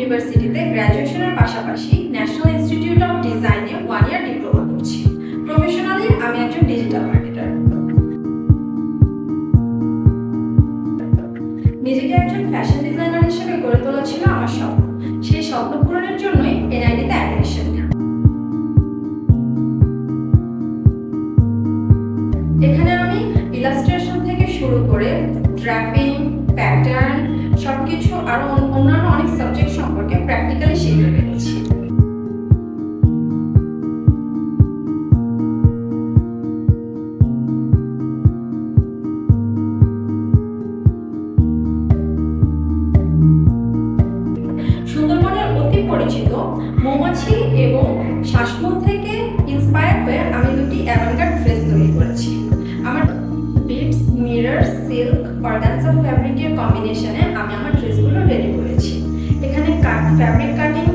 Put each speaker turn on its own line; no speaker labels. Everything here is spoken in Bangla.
ইউনিভার্সিটিতে গ্র্যাজুয়েশনের পাশাপাশি ন্যাশনাল ইনস্টিটিউট অফ ডিজাইনে 1 ইয়ার ডিপ্লোমা করছি। প্রফেশনালি আমি একজন ডিজিটাল মার্কেটার। নিজেকে একজন ফ্যাশন ডিজাইনার হিসেবে গড়ে তোলা ছিল আমার স্বপ্ন। সেই স্বপ্ন পূরণের জন্যই এনআইডিতে অ্যাডমিশন নেওয়া। এখানে আমি ইলাস্ট্রেশন থেকে শুরু করে ড্রাপিং, প্যাটার্ন সবকিছু আরো অন্যান্য অনেক সাবজেক্ট সম্পর্কে প্র্যাকটিক্যালি শিখতে পেরেছি। সুন্দরবনের অতি পরিচিত মৌমাছি এবং শ্বাসমূল থেকে ইন্সপায়ার হয়ে আমি দুটি অ্যাভানগার্ড ড্রেস তৈরি করেছি। আমার বিটস, মিরর, সিল্ক, অর্গানজা ফ্যাব্রিকের কম্বিনেশনে আমি আমার ড্রেসগুলো রেডি করেছি। এখানে ফ্যাব্রিক কাটিং